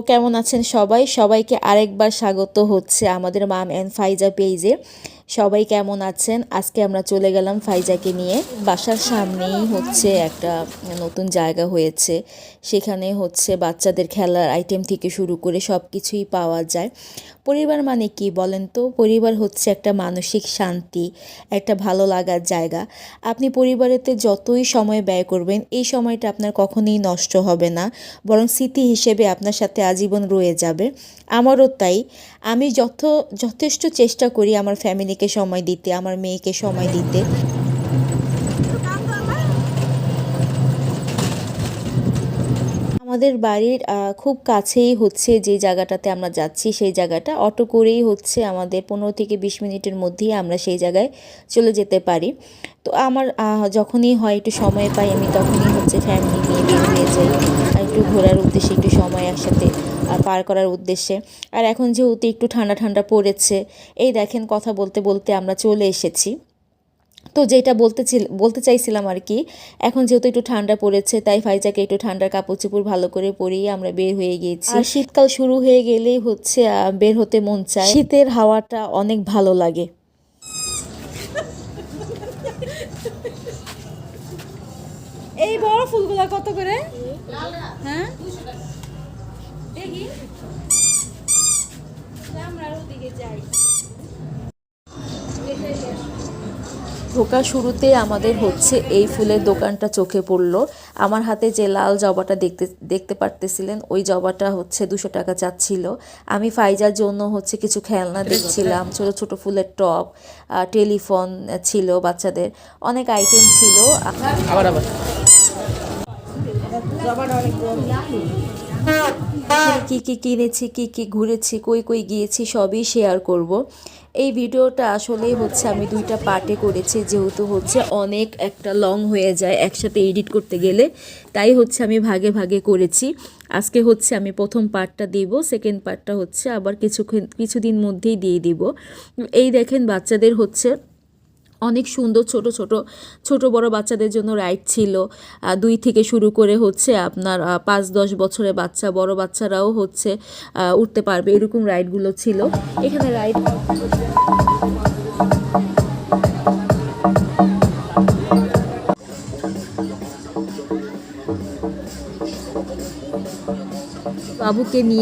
কেমন আছেন সবাই? সবাইকে আরেকবার স্বাগত হচ্ছে আমাদের মাম অ্যান্ড ফাইজা পেজে। সবাই কেমন আছেন? আজকে আমরা চলে গেলাম ফাইজাকে নিয়ে। বাসার সামনেই হচ্ছে একটা নতুন জায়গা হয়েছে, সেখানে হচ্ছে বাচ্চাদের খেলার আইটেম থেকে শুরু করে সব কিছুই পাওয়া যায়। পরিবার মানে কি বলেন তো? পরিবার হচ্ছে একটা মানসিক শান্তি, একটা ভালো লাগার জায়গা। আপনি পরিবারেতে যতই সময় ব্যয় করবেন, এই সময়টা আপনার কখনোই নষ্ট হবে না, বরং স্মৃতি হিসেবে আপনার সাথে আজীবন রয়ে যাবে। আমারও তাই। আমি যথেষ্ট চেষ্টা করি আমার ফ্যামিলিকে সময় দিতে, আমার মেয়েকে সময় দিতে। আমাদের বাড়ির খুব কাছেই হচ্ছে যে জায়গাটাতে আমরা যাচ্ছি, সেই জায়গাটা অটো করেই হচ্ছে আমাদের 15 থেকে 20 মিনিটের মধ্যেই আমরা সেই জায়গায় চলে যেতে পারি। তো আমার যখনই হয় একটু সময় পাই, আমি তখনই হচ্ছে ফ্যামিলি নিয়ে বের হয়ে যাই একটু ঘোরার উদ্দেশ্যে, একটু সময় একসাথে পার করার উদ্দেশ্যে। আর এখন যেহেতু একটু ঠান্ডা ঠান্ডা পড়েছে, এই দেখেন কথা বলতে বলতে আমরা চলে এসেছি। তো যেটা বলতে চাইছিলাম আর কি, এখন যেহেতু একটু ঠান্ডা পড়েছে, তাই ফাইজাকে একটু ঠান্ডার কাপড় চোপড় ভালো করে পরিয়ে আমরা বের হয়ে গিয়েছি। আর শীতকাল শুরু হয়ে গেলেই হচ্ছে বের হতে মন চায়। শীতের হাওয়াটা অনেক ভালো লাগে। এই বড় ফুলগুলা কত করে? হ্যাঁ দেখি, আমরা ওদিকে যাই। ঢোকার শুরুতে আমাদের হচ্ছে এই ফুলের দোকানটা চোখে পড়লো। আমার হাতে যে লাল জবাটা দেখতে পারতেছিলেন, ওই জবাটা হচ্ছে 200 টাকা চাচ্ছিল। আমি ফাইজার জন্য হচ্ছে কিছু খেলনা দেখছিলাম, ছোট ছোট ফুলের টব, টেলিফোন ছিল, বাচ্চাদের অনেক আইটেম ছিল। আবার আবার কি কি কিনেছি, কি কি ঘুরেছি, কই কই গিয়েছি, সবই শেয়ার করব। এই ভিডিওটা আসলে হচ্ছে আমি 2টা পার্টে করেছি, যেহেতু হচ্ছে অনেক একটা লং হয়ে যায় একসাথে এডিট করতে গেলে, তাই হচ্ছে আমি ভাগে ভাগে করেছি। আজকে হচ্ছে আমি প্রথম পার্টটা দিব, সেকেন্ড পার্টটা হচ্ছে আবার কিছুদিন মধ্যেই দিয়ে দিব। এই দেখেন বাচ্চাদের হচ্ছে অনেক সুন্দর ছোট বড় বাচ্চাদের জন্য রাইড ছিল। 2 থেকে শুরু করে হচ্ছে আপনার 5-10 বছরের বাচ্চা, বড় বাচ্চারাও হচ্ছে উঠতে পারবে, এরকম রাইডগুলো ছিল এখানে। রাইড বাবুকে নিয়ে